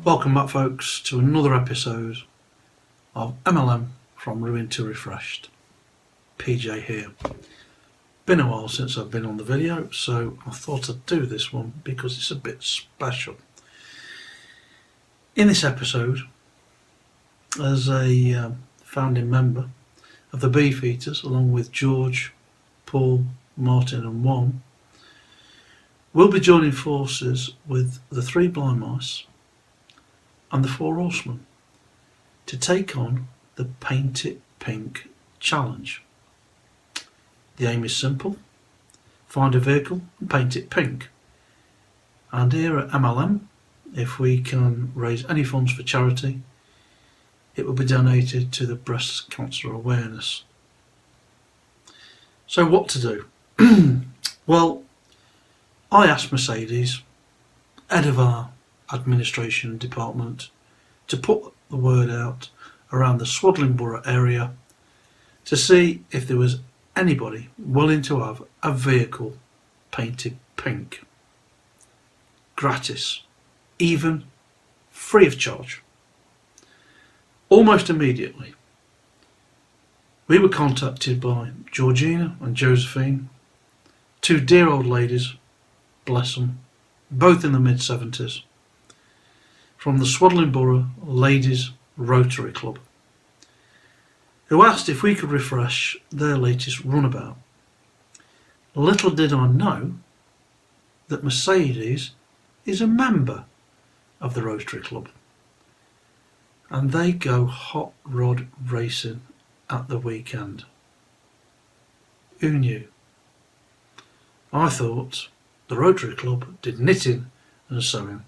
Welcome back, folks, to another episode of MLM from Ruined to Refreshed. PJ here. Been a while since I've been on the video, so I thought I'd do this one because it's a bit special. In this episode, as a founding member of the Beefeaters, along with George, Paul, Martin and Juan, we'll be joining forces with the Three Blind Mice and the Four Horsemen to take on the Paint It Pink challenge. The aim is simple: find a vehicle and paint it pink. And here at MLM, if we can raise any funds for charity, it will be donated to the breast cancer awareness. So what to do? Well, I asked Mercedes, head of our administration department, to put the word out around the Swaddling Borough area to see if there was anybody willing to have a vehicle painted pink. Gratis. Even free of charge. Almost immediately, we were contacted by Georgina and Josephine, two dear old ladies, bless them, both in the mid-70s, from the Swaddling Borough Ladies Rotary Club, who asked if we could refresh their latest runabout. Little did I know that Mercedes is a member of the Rotary Club, and they go hot rod racing at the weekend. Who knew? I thought the Rotary Club did knitting and sewing.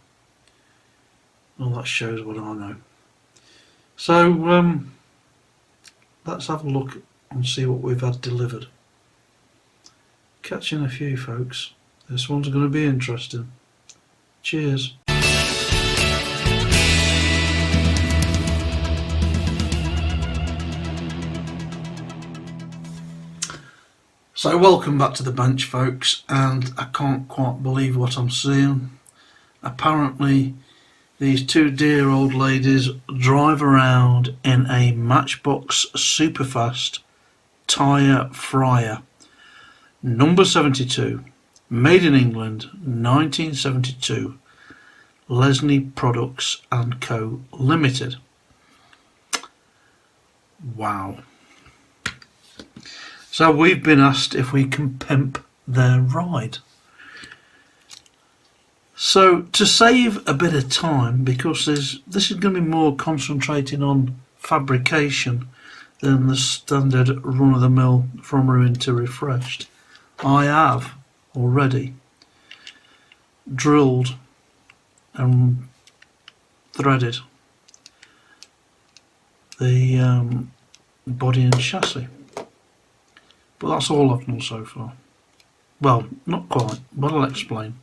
Well, that shows what I know. So let's have a look and see what we've had delivered. Catching a few, folks. This one's going to be interesting. Cheers. So welcome back to the bench, folks, and I can't quite believe what I'm seeing. Apparently these two dear old ladies drive around in a Matchbox Superfast Tyre Fryer, number 72, made in England, 1972, Lesney Products and Co Limited. Wow. So we've been asked if we can pimp their ride. So to save a bit of time, because this is going to be more concentrating on fabrication than the standard run-of-the-mill from Ruined to Refreshed, I have already drilled and threaded the body and chassis. But that's all I've done so far. Well, not quite, but I'll explain.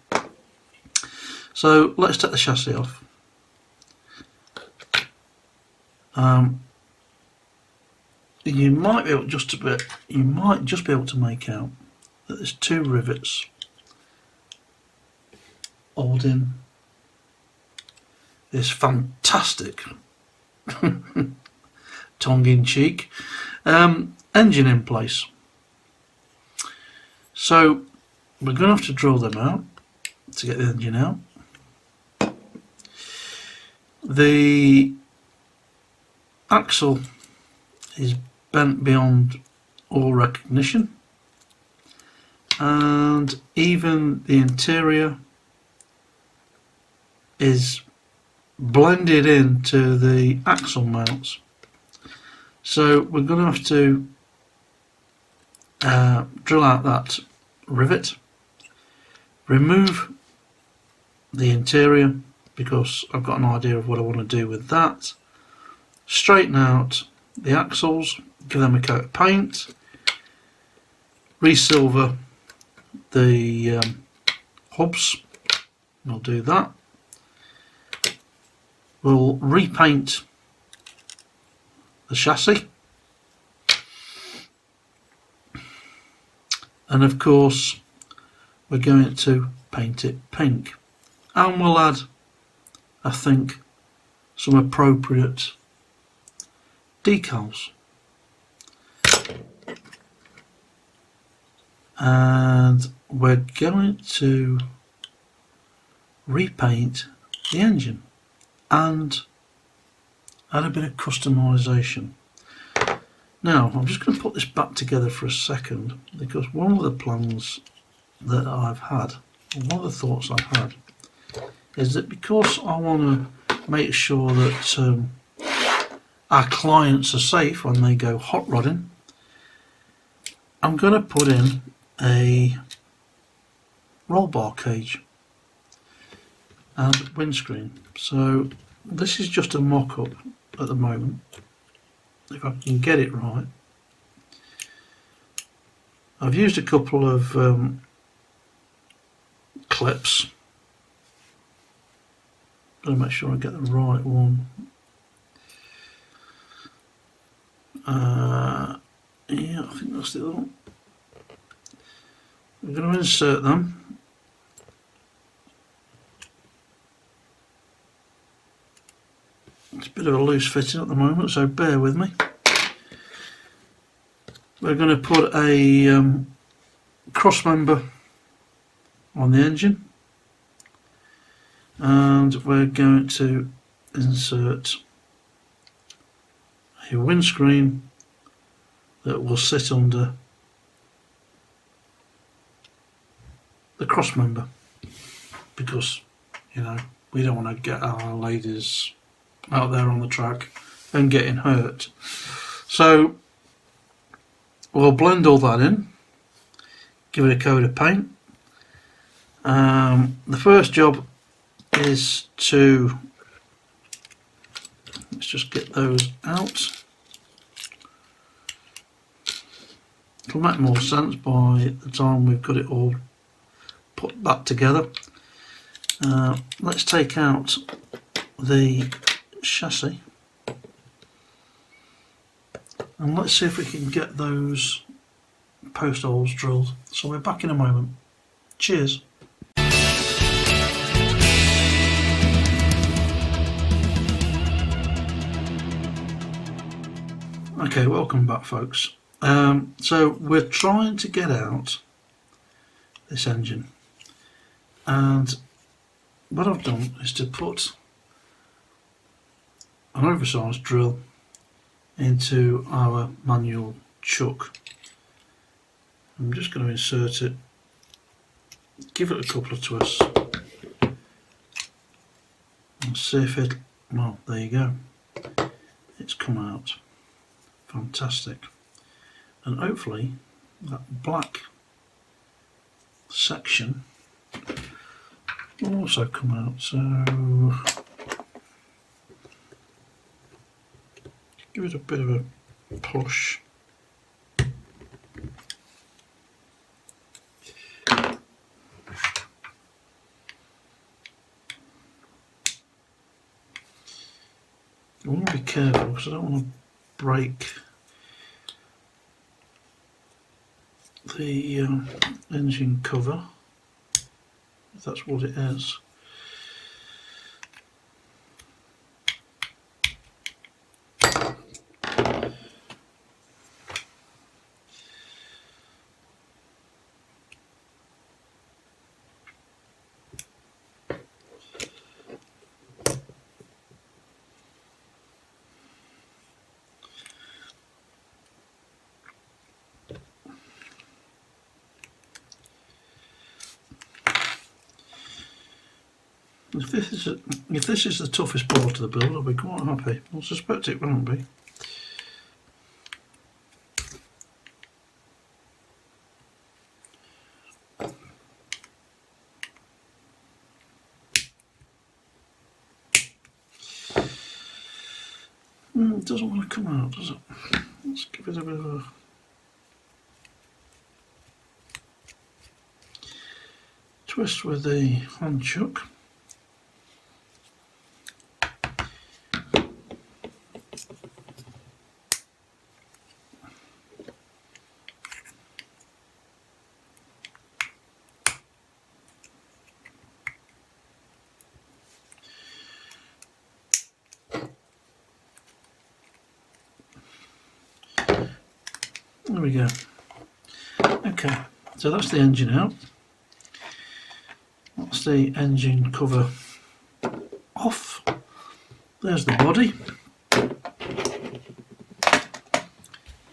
So let's take the chassis off. You might be able just be able to make out that there's two rivets holding this fantastic tongue-in-cheek engine in place. So we're going to have to drill them out to get the engine out. The axle is bent beyond all recognition, and even the interior is blended into the axle mounts. So we're going to have to drill out that rivet, remove the interior because I've got an idea of what I want to do with that, straighten out the axles, give them a coat of paint, resilver the hubs. I'll do that. We'll repaint the chassis, and of course we're going to paint it pink, and we'll add, I think, some appropriate decals. And we're going to repaint the engine and add a bit of customization. Now I'm just going to put this back together for a second, because one of the plans that I've had, one of the thoughts I've had, is that because I want to make sure that our clients are safe when they go hot rodding, I'm going to put in a roll bar cage and windscreen. So this is just a mock-up at the moment, if I can get it right. I've used a couple of clips. Got to make sure I get the right one. Yeah, I think that's the other one. We're going to insert them. It's a bit of a loose fitting at the moment, so bear with me. We're going to put a cross member on the engine, and we're going to insert a windscreen that will sit under the cross member, because, you know, we don't want to get our ladies out there on the track and getting hurt. So we'll blend all that in, give it a coat of paint. The first job is to, let's just get those out. It'll make more sense by the time we've got it all put back together. Let's take out the chassis and let's see if we can get those post holes drilled. So we're back in a moment. Cheers. Okay, welcome back, folks. So we're trying to get out this engine, and what I've done is to put an oversized drill into our manual chuck. I'm just going to insert it, give it a couple of twists, and see if it, well, there you go, it's come out. Fantastic. And hopefully that black section will also come out. So give it a bit of a push. I want to be careful because I don't want to break the engine cover, if that's what it is. If this is the toughest part of the build, I'll be quite happy. I suspect it won't be. It doesn't want to come out, does it? Let's give it a bit of a twist with the hand chuck. There we go. Okay, so that's the engine out. That's the engine cover off. There's the body.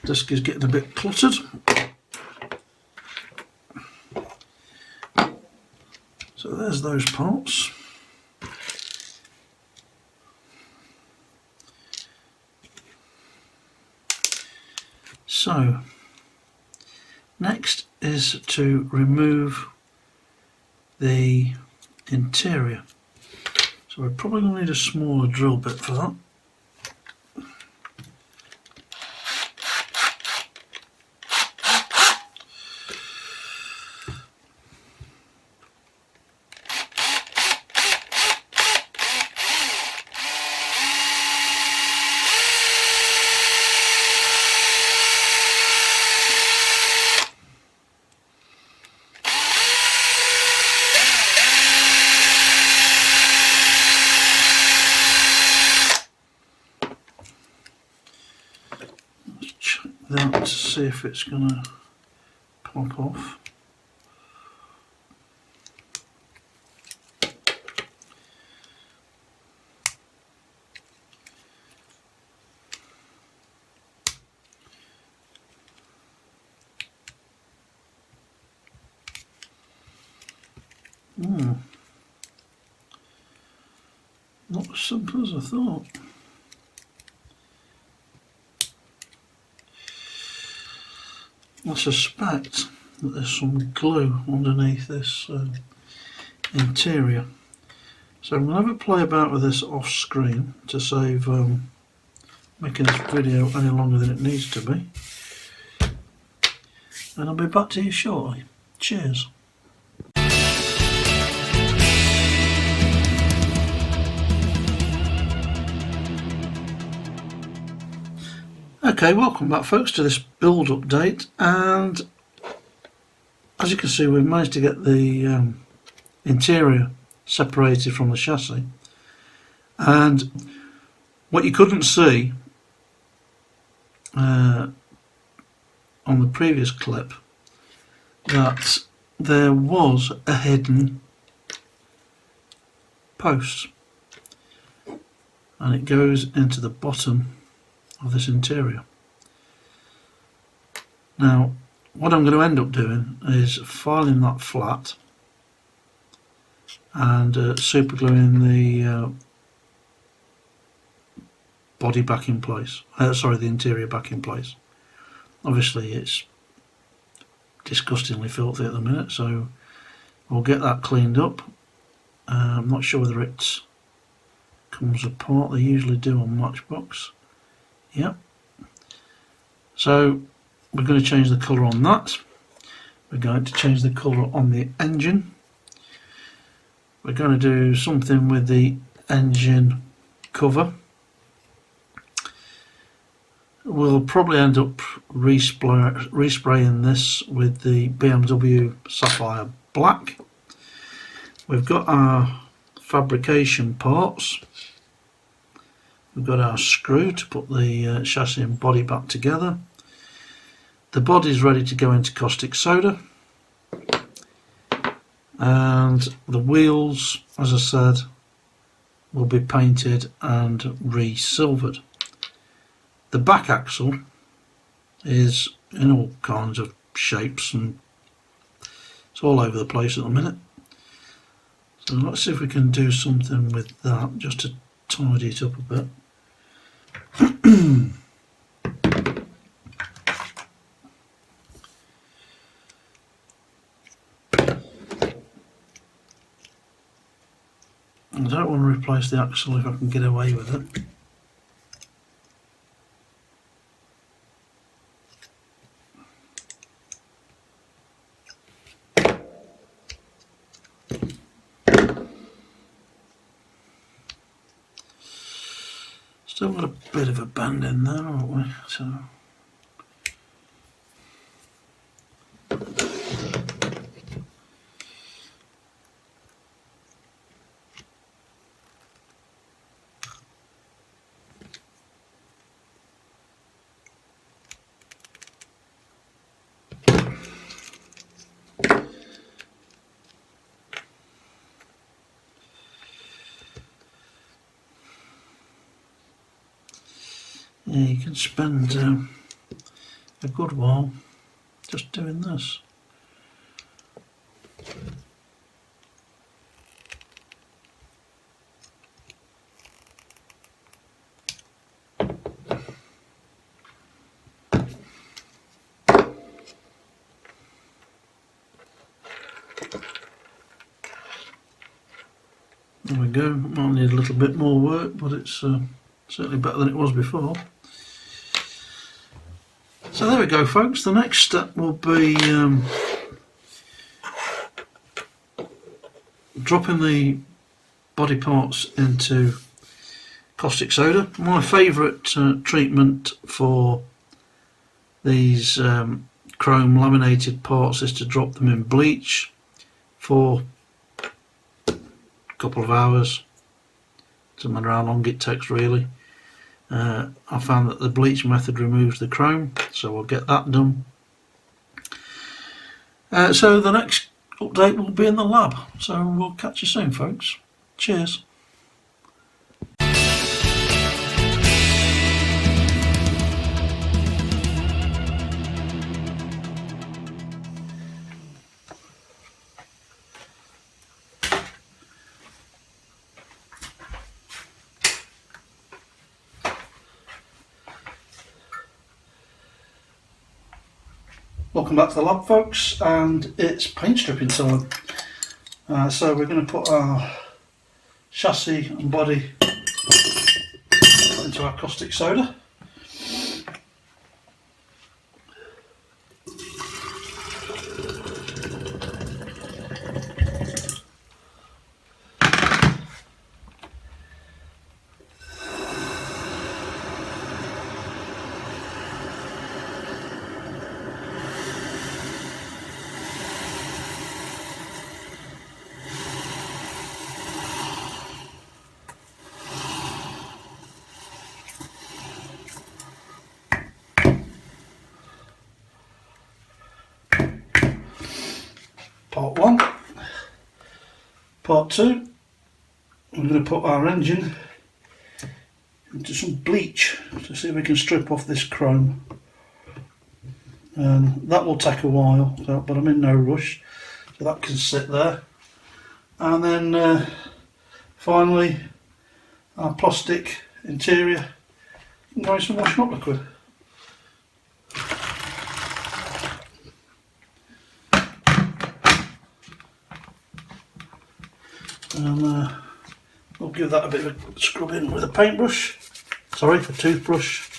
Disc is getting a bit cluttered. So there's those parts. So next is to remove the interior. So we're probably going to need a smaller drill bit for that. That to see if it's going to pop off. Not as simple as I thought. I suspect that there's some glue underneath this interior. So I'm going to have a play about with this off screen to save making this video any longer than it needs to be. And I'll be back to you shortly. Cheers. Okay, welcome back folks to this build update, and as you can see we've managed to get the interior separated from the chassis. And what you couldn't see on the previous clip, that there was a hidden post, and it goes into the bottom of this interior. Now what I'm going to end up doing is filing that flat and super gluing the body back in place, the interior back in place. Obviously it's disgustingly filthy at the minute, so we'll get that cleaned up. I'm not sure whether it comes apart. They usually do on Matchbox. Yep. So we're going to change the colour on that. We're going to change the colour on the engine. We're going to do something with the engine cover. We'll probably end up respraying this with the BMW Sapphire Black. We've got our fabrication parts. We've got our screw to put the chassis and body back together. The body's ready to go into caustic soda. And the wheels, as I said, will be painted and re-silvered. The back axle is in all kinds of shapes and it's all over the place at the minute. So let's see if we can do something with that just to tidy it up a bit. I don't want to replace the axle if I can get away with it. Still got a bit of a bend in there, haven't we? So Yeah, you can spend a good while just doing this. There we go. Might need a little bit more work, but it's certainly better than it was before. So there we go, folks. The next step will be dropping the body parts into caustic soda. My favourite treatment for these chrome laminated parts is to drop them in bleach for couple of hours. Doesn't matter how long it takes really. I found that the bleach method removes the chrome, so we'll get that done. So the next update will be in the lab, so we'll catch you soon, folks. Cheers. Welcome back to the lab, folks, and it's paint stripping time. So we're going to put our chassis and body into our caustic soda. Part 1. Part 2, I'm going to put our engine into some bleach to see if we can strip off this chrome. And that will take a while, but I'm in no rush, so that can sit there. And then finally our plastic interior can go in some washing up liquid. And we'll give that a bit of a scrub in with a paintbrush, sorry, a toothbrush.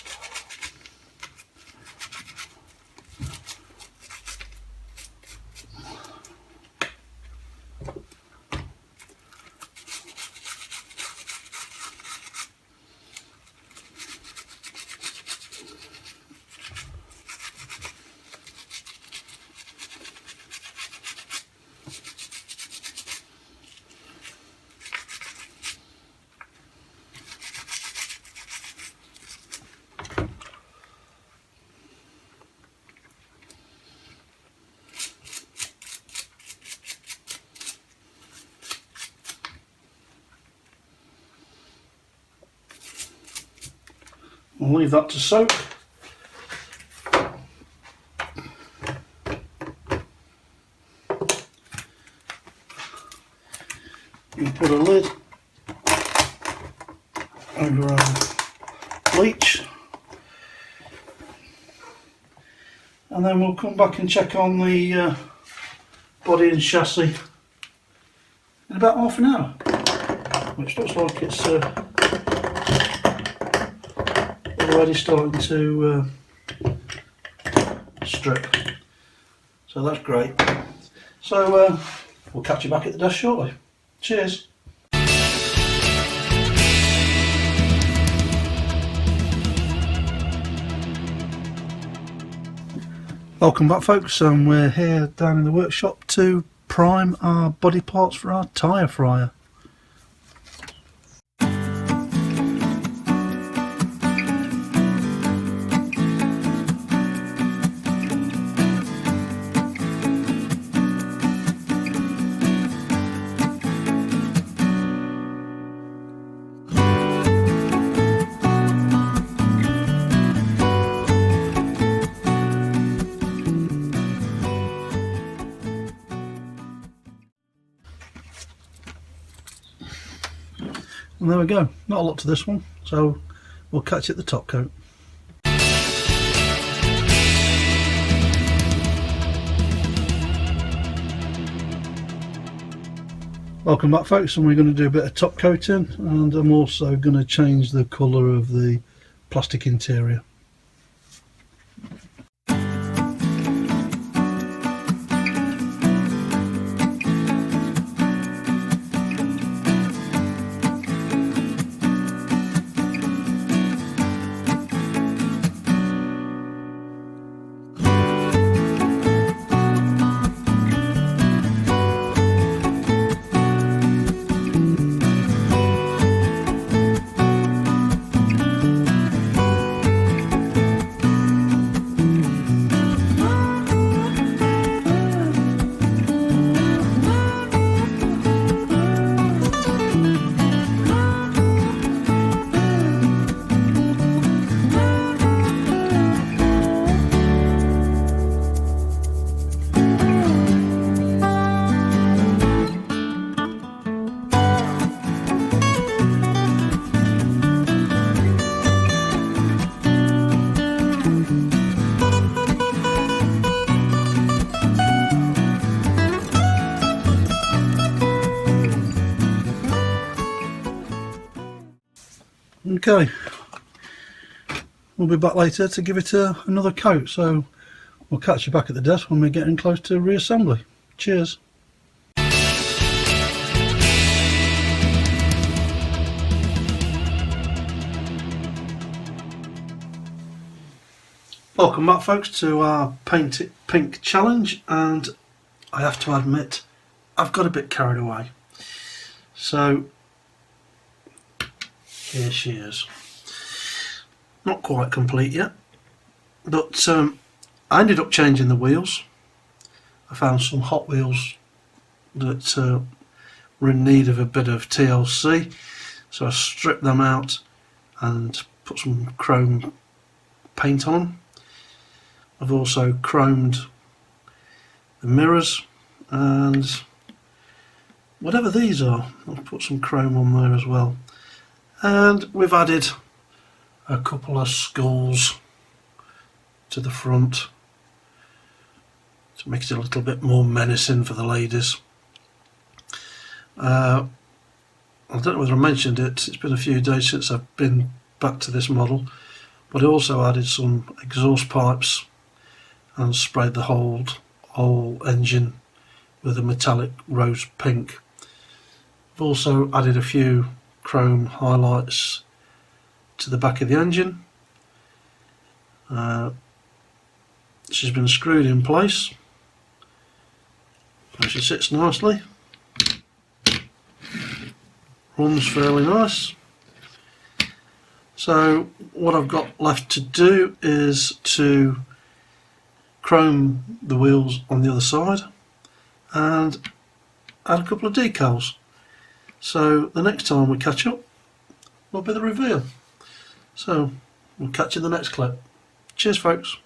I'll leave that to soak. You put a lid over our bleach, and then we'll come back and check on the body and chassis in about half an hour, which looks like it's already starting to strip, so that's great. So we'll catch you back at the desk shortly. Cheers. Welcome back, folks, and we're here down in the workshop to prime our body parts for our tyre fryer. And there we go, not a lot to this one, so we'll catch it the top coat. Welcome back folks, and we're going to do a bit of top coating, and I'm also going to change the colour of the plastic interior. Okay, we'll be back later to give it another coat, so we'll catch you back at the desk when we're getting close to reassembly. Cheers. Welcome back folks to our Paint It Pink challenge, and I have to admit I've got a bit carried away. So here she is. Not quite complete yet, but I ended up changing the wheels. I found some Hot Wheels that were in need of a bit of TLC, so I stripped them out and put some chrome paint on them. I've also chromed the mirrors, and whatever these are, I'll put some chrome on there as well. And we've added a couple of skulls to the front to make it a little bit more menacing for the ladies. I don't know whether I mentioned it, it's been a few days since I've been back to this model, but I also added some exhaust pipes and sprayed the whole engine with a metallic rose pink. I've also added a few chrome highlights to the back of the engine. She's been screwed in place, so she sits nicely, runs fairly nice. So what I've got left to do is to chrome the wheels on the other side and add a couple of decals. So the next time we catch up will be the reveal. So we'll catch you in the next clip. Cheers folks.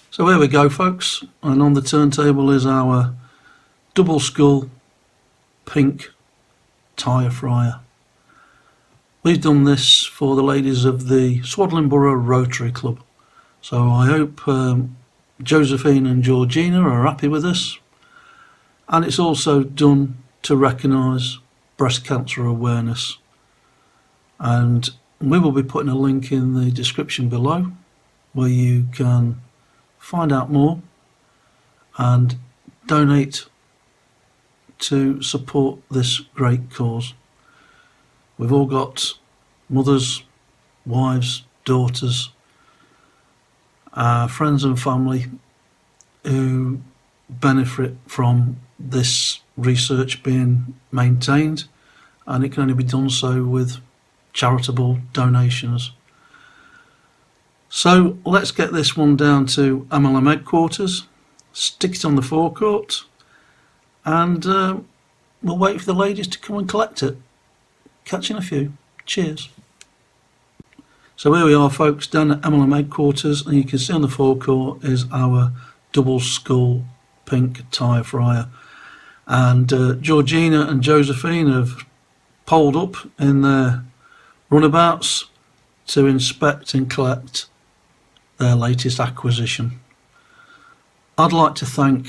So here we go folks, and on the turntable is our double skull pink Tyre Fryer. We've done this for the ladies of the Swadling Borough Rotary Club, so I hope Josephine and Georgina are happy with this. And it's also done to recognise breast cancer awareness, and we will be putting a link in the description below where you can find out more and donate to support this great cause. We've all got mothers, wives, daughters, friends and family who benefit from this research being maintained, and it can only be done so with charitable donations. So let's get this one down to MLM headquarters, stick it on the forecourt, and we'll wait for the ladies to come and collect it. Catch you in a few. Cheers. So here we are, folks, down at MLM headquarters, and you can see on the forecourt is our double skull pink Tyre Fryer. And Georgina and Josephine have poled up in their runabouts to inspect and collect their latest acquisition. I'd like to thank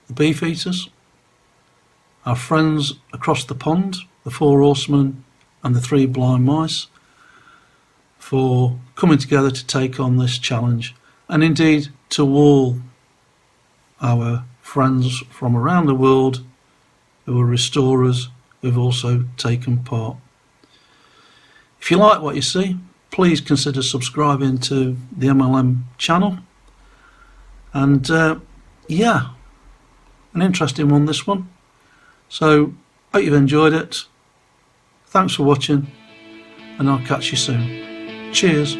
the beef eaters, our friends across the pond, the 4 horsemen and the 3 blind mice, for coming together to take on this challenge, and indeed to all our friends from around the world who are restorers who've also taken part. If you like what you see, please consider subscribing to the MLM channel. And yeah, an interesting one, this one. So hope you've enjoyed it. Thanks for watching, and I'll catch you soon. Cheers.